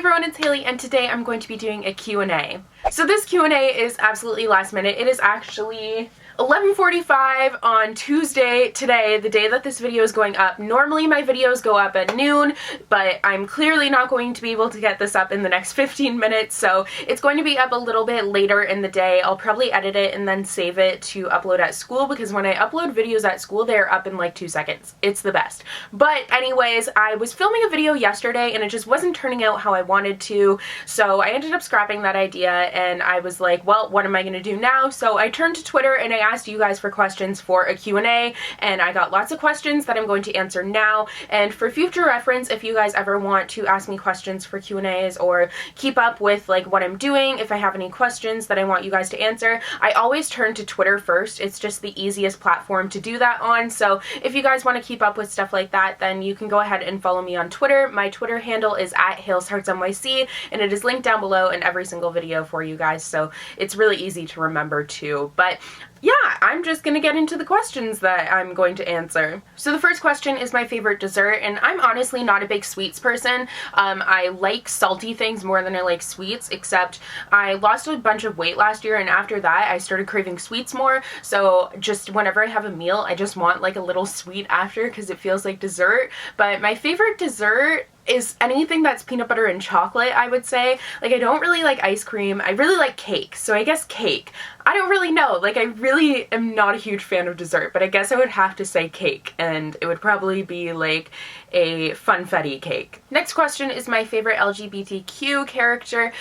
everyone, it's Haley, and today I'm going to be doing a Q&A. So this Q&A is absolutely last minute. It is actually 11:45 on Tuesday today, the day that this video is going up. Normally my videos go up at noon, but I'm clearly not going to be able to get this up in the next 15 minutes, so it's going to be up a little bit later in the day. I'll probably edit it and then save it to upload at school, because when I upload videos at school, they're up in like 2 seconds. It's the best. But anyways, I was filming a video yesterday and it just wasn't turning out how I wanted to, so I ended up scrapping that idea, and I was like, well, what am I going to do now? So I turned to Twitter and I asked you guys for questions for a Q&A, and I got lots of questions that I'm going to answer now. And for future reference, if you guys ever want to ask me questions for Q&As or keep up with like what I'm doing, if I have any questions that I want you guys to answer, I always turn to Twitter first. It's just the easiest platform to do that on. So if you guys want to keep up with stuff like that, then you can go ahead and follow me on Twitter. My Twitter handle is @HalesHeartsNYC, and it is linked down below in every single video for you guys, so it's really easy to remember too. But yeah, I'm just gonna get into the questions that I'm going to answer. So the first question is my favorite dessert, and I'm honestly not a big sweets person. I like salty things more than I like sweets, except I lost a bunch of weight last year, and after that I started craving sweets more, so just whenever I have a meal, I just want like a little sweet after because it feels like dessert. But my favorite dessert is anything that's peanut butter and chocolate, I would say. Like, I don't really like ice cream. I really like cake, so I guess cake. I don't really know. Like, I really am not a huge fan of dessert, but I guess I would have to say cake, and it would probably be like a funfetti cake. Next question is my favorite LGBTQ character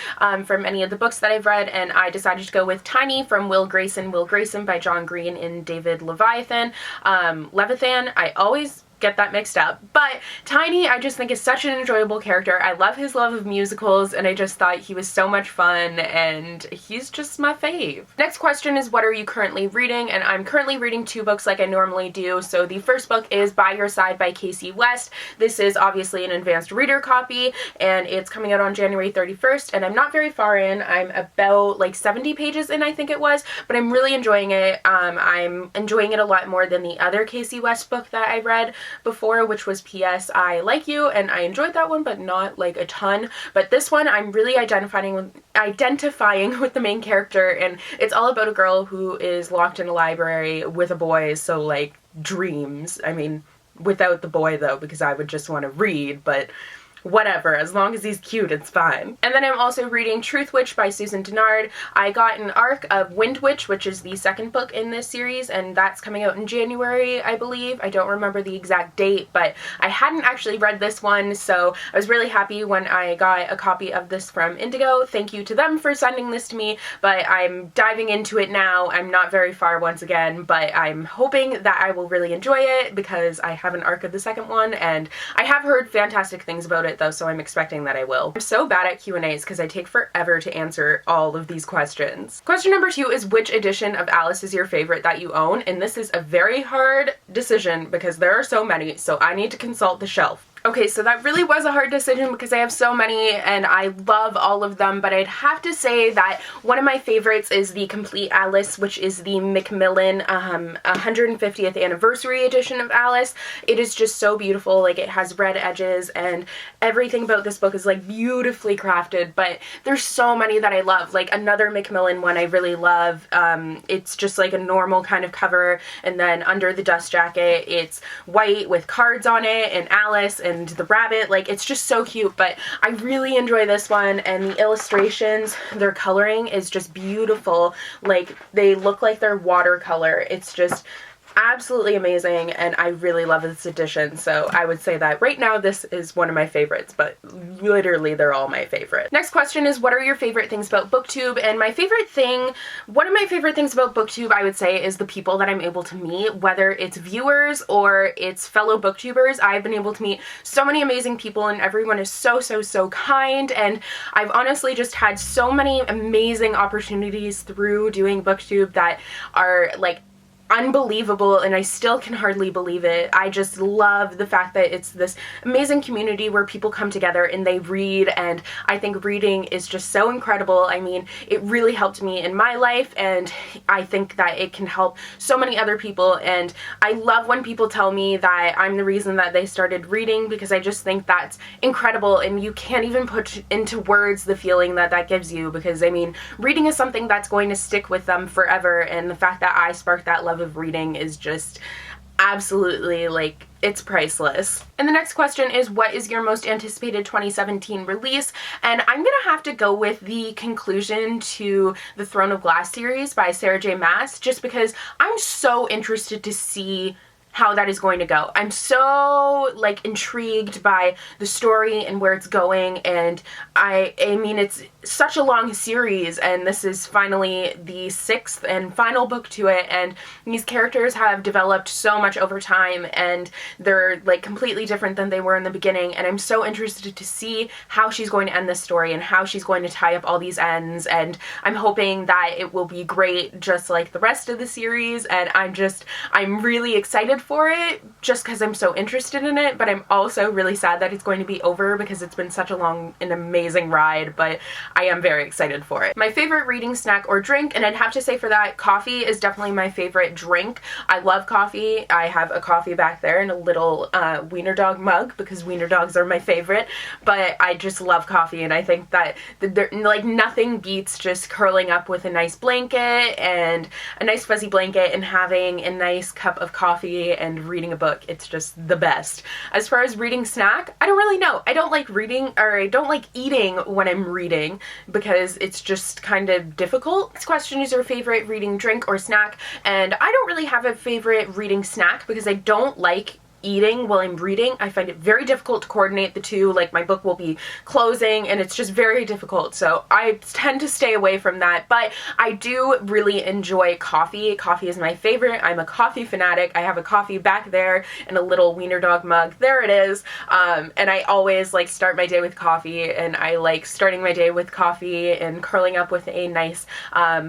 from any of the books that I've read, and I decided to go with Tiny from Will Grayson. Will Grayson by John Green in David Leviathan. Levithan, I always get that mixed up, but Tiny I just think is such an enjoyable character. I love his love of musicals, and I just thought he was so much fun, and he's just my fave. Next question is, what are you currently reading? And I'm currently reading 2 books like I normally do. So the first book is By Your Side by Casey West. This is obviously an advanced reader copy, and it's coming out on January 31st, and I'm not very far in. I'm about like 70 pages in, I think it was, but I'm really enjoying it. I'm enjoying it a lot more than the other Casey West book that I read before, which was P.S. I Like You, and I enjoyed that one, but not like a ton. But this one, I'm really identifying with the main character, and it's all about a girl who is locked in a library with a boy, so like dreams. I mean, without the boy though, because I would just want to read, but whatever, as long as he's cute, it's fine. And then I'm also reading Truth Witch by Susan Dennard. I got an arc of Wind Witch, which is the second book in this series, and that's coming out in January, I believe. I don't remember the exact date, but I hadn't actually read this one, so I was really happy when I got a copy of this from Indigo. Thank you to them for sending this to me, but I'm diving into it now. I'm not very far once again, but I'm hoping that I will really enjoy it because I have an arc of the second one, and I have heard fantastic things about it though, so I'm expecting that I will. I'm so bad at Q&As because I take forever to answer all of these questions. Question number 2 is, which edition of Alice is your favorite that you own? And this is a very hard decision because there are so many, so I need to consult the shelf. Okay, so that really was a hard decision because I have so many and I love all of them, but I'd have to say that one of my favorites is the Complete Alice, which is the Macmillan 150th anniversary edition of Alice. It is just so beautiful. Like, it has red edges and everything about this book is like beautifully crafted, but there's so many that I love. Like, another Macmillan one I really love, it's just like a normal kind of cover, and then under the dust jacket it's white with cards on it and Alice and the rabbit. Like, it's just so cute, but I really enjoy this one, and the illustrations, their coloring is just beautiful. Like, they look like they're watercolor. It's just absolutely amazing, and I really love this edition, so I would say that right now this is one of my favorites, but literally they're all my favorite. Next question is, what are your favorite things about BookTube? And one of my favorite things about BookTube, I would say, is the people that I'm able to meet, whether it's viewers or it's fellow BookTubers. I've been able to meet so many amazing people, and everyone is so kind, and I've honestly just had so many amazing opportunities through doing BookTube that are like unbelievable, and I still can hardly believe it. I just love the fact that it's this amazing community where people come together and they read, and I think reading is just so incredible. I mean, it really helped me in my life, and I think that it can help so many other people, and I love when people tell me that I'm the reason that they started reading, because I just think that's incredible, and you can't even put into words the feeling that that gives you, because I mean, reading is something that's going to stick with them forever, and the fact that I sparked that love of reading is just absolutely, like, it's priceless. And the next question is, what is your most anticipated 2017 release? And I'm gonna have to go with the conclusion to the Throne of Glass series by Sarah J. Maas, just because I'm so interested to see how that is going to go. I'm so, like, intrigued by the story and where it's going, and I mean, it's such a long series, and this is finally the 6th and final book to it, and these characters have developed so much over time, and they're, like, completely different than they were in the beginning, and I'm so interested to see how she's going to end this story and how she's going to tie up all these ends, and I'm hoping that it will be great just like the rest of the series, and I'm really excited for it just because I'm so interested in it, but I'm also really sad that it's going to be over because it's been such a long and amazing ride, but I am very excited for it. My favorite reading snack or drink, and I'd have to say for that, coffee is definitely my favorite drink. I love coffee. I have a coffee back there in a little wiener dog mug because wiener dogs are my favorite, but I just love coffee, and I think that like nothing beats just curling up with a nice blanket and a nice fuzzy blanket and having a nice cup of coffee and reading a book. It's just the best. As far as reading snack, I don't really know. I don't like reading, or I don't like eating when I'm reading because it's just kind of difficult. This question is your favorite reading drink or snack, and I don't really have a favorite reading snack because I don't like eating while I'm reading. I find it very difficult to coordinate the two. Like, my book will be closing and it's just very difficult, so I tend to stay away from that, but I do really enjoy coffee. Coffee is my favorite. I'm a coffee fanatic. I have a coffee back there in a little wiener dog mug. There it is. And I always like start my day with coffee, and I like starting my day with coffee and curling up with a nice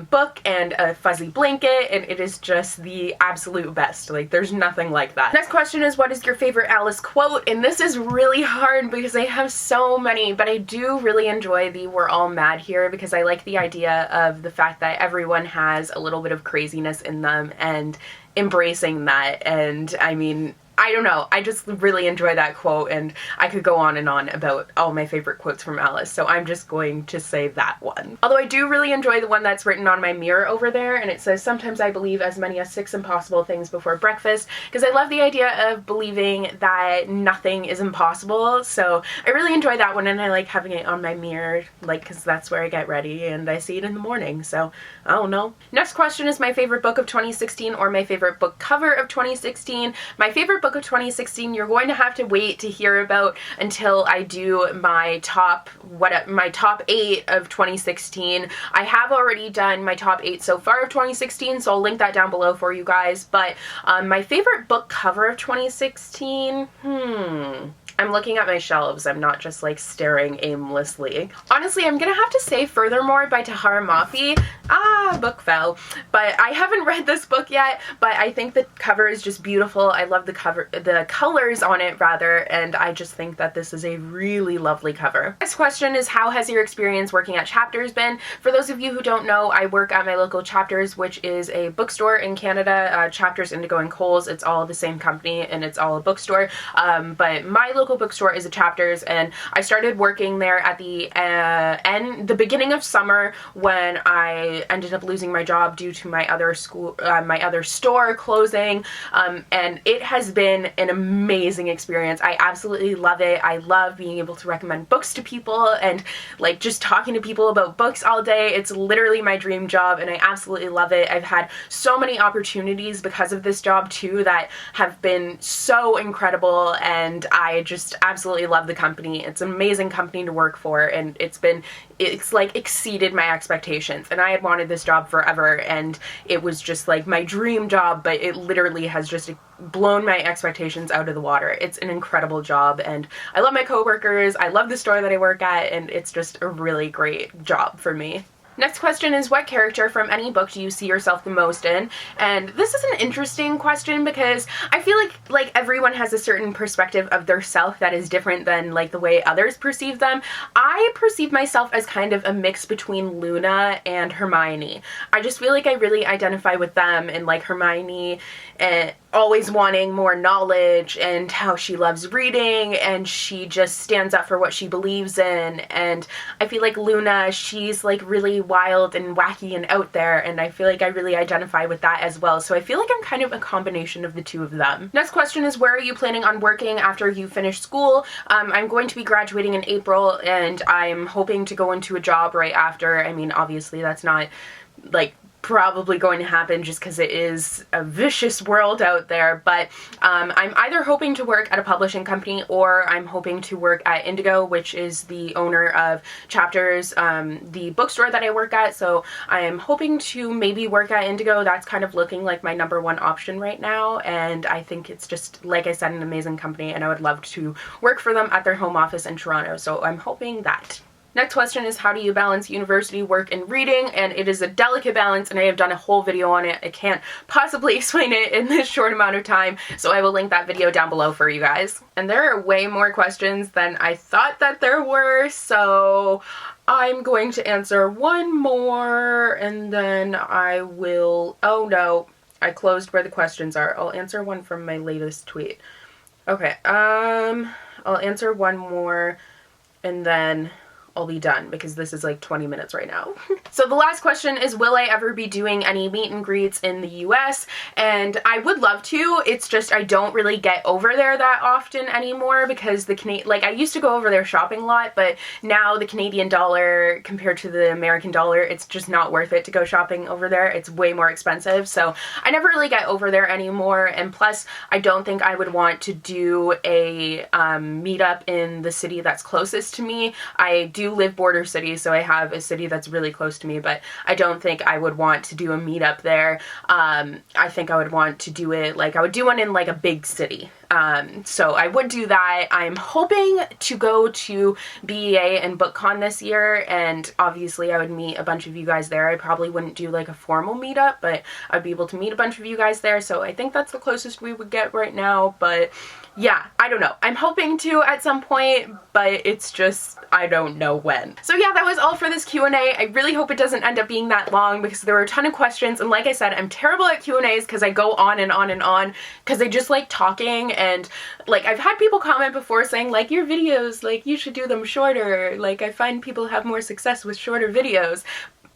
book and a fuzzy blanket, and it is just the absolute best. Like, there's nothing like that. Next question is, what is your favorite Alice quote? And this is really hard because I have so many, but I do really enjoy the "we're all mad here" because I like the idea of the fact that everyone has a little bit of craziness in them and embracing that. And I mean, I don't know, I just really enjoy that quote, and I could go on and on about all my favorite quotes from Alice, so I'm just going to say that one. Although I do really enjoy the one that's written on my mirror over there, and it says, "Sometimes I believe as many as 6 impossible things before breakfast," because I love the idea of believing that nothing is impossible, so I really enjoy that one, and I like having it on my mirror, like, because that's where I get ready, and I see it in the morning, so I don't know. Next question is my favorite book of 2016 or my favorite book cover of 2016. My favorite book of 2016 you're going to have to wait to hear about until I do my top 8 of 2016. I have already done my top 8 so far of 2016, so I'll link that down below for you guys, but my favorite book cover of 2016, I'm looking at my shelves. I'm not just like staring aimlessly. Honestly, I'm gonna have to say Furthermore by Tahara Mafi. Book fell. But I haven't read this book yet, but I think the cover is just beautiful. I love the colors on it rather, and I just think that this is a really lovely cover. Next question is, how has your experience working at Chapters been? For those of you who don't know, I work at my local Chapters, which is a bookstore in Canada. Chapters, Indigo, and Kohl's. It's all the same company and it's all a bookstore. But my local bookstore is a Chapters, and I started working there at the beginning of summer when I ended up losing my job due to my other store closing, and it has been an amazing experience. I absolutely love it. I love being able to recommend books to people and like just talking to people about books all day. It's literally my dream job, and I absolutely love it. I've had so many opportunities because of this job too that have been so incredible, and I just absolutely love the company. It's an amazing company to work for, and it's like exceeded my expectations, and I had wanted this job forever, and it was just like my dream job, but it literally has just blown my expectations out of the water. It's an incredible job, and I love my coworkers, I love the store that I work at, and it's just a really great job for me. Next question is, what character from any book do you see yourself the most in? And this is an interesting question because I feel like everyone has a certain perspective of their self that is different than like the way others perceive them. I perceive myself as kind of a mix between Luna and Hermione. I just feel like I really identify with them, and like Hermione always wanting more knowledge and how she loves reading and she just stands up for what she believes in. And I feel like Luna, she's like really wild and wacky and out there, and I feel like I really identify with that as well. So I feel like I'm kind of a combination of the two of them. Next question is, where are you planning on working after you finish school? I'm going to be graduating in April, and I'm hoping to go into a job right after. I mean, obviously that's not like probably going to happen just because it is a vicious world out there, but I'm either hoping to work at a publishing company or I'm hoping to work at Indigo, which is the owner of Chapters, the bookstore that I work at. So I am hoping to maybe work at Indigo. That's kind of looking like my #1 option right now, and I think it's just, like I said, an amazing company, and I would love to work for them at their home office in Toronto, so I'm hoping that. Next question is, how do you balance university, work, and reading? And it is a delicate balance, and I have done a whole video on it. I can't possibly explain it in this short amount of time, so I will link that video down below for you guys. And there are way more questions than I thought that there were, so I'm going to answer one more, and then I will... Oh no, I closed where the questions are. I'll answer one from my latest tweet. Okay, I'll answer one more, and then I'll be done because this is like 20 minutes right now. So the last question is, will I ever be doing any meet and greets in the US? And I would love to. It's just I don't really get over there that often anymore because I used to go over there shopping a lot, but now the Canadian dollar compared to the American dollar, it's just not worth it to go shopping over there. It's way more expensive. So I never really get over there anymore. And plus, I don't think I would want to do a meetup in the city that's closest to me. I do live border city, so I have a city that's really close to me, but I don't think I would want to do a meetup there. I think I would want to do it, like I would do one in like a big city. So I would do that. I'm hoping to go to BEA and BookCon this year, and obviously I would meet a bunch of you guys there. I probably wouldn't do like a formal meetup, but I'd be able to meet a bunch of you guys there, so I think that's the closest we would get right now. But yeah, I don't know. I'm hoping to at some point, but it's just, I don't know when. So yeah, that was all for this Q&A. I really hope it doesn't end up being that long because there were a ton of questions, and like I said, I'm terrible at Q&As because I go on and on and on because I just like talking. And like I've had people comment before saying like, your videos, like you should do them shorter. Like I find people have more success with shorter videos.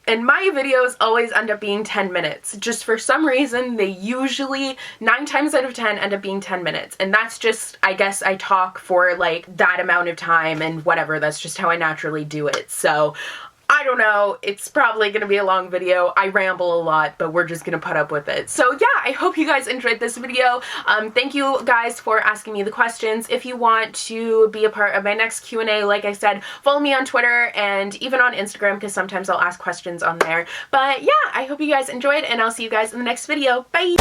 And my videos always end up being 10 minutes. Just for some reason, they usually, 9 times out of 10, end up being 10 minutes. And that's just, I guess I talk for like that amount of time and whatever. That's just how I naturally do it. So I don't know, it's probably gonna be a long video. I ramble a lot, but we're just gonna put up with it. So yeah, I hope you guys enjoyed this video. Thank you guys for asking me the questions. If you want to be a part of my next Q&A, like I said, follow me on Twitter and even on Instagram because sometimes I'll ask questions on there. But yeah, I hope you guys enjoyed, and I'll see you guys in the next video. Bye!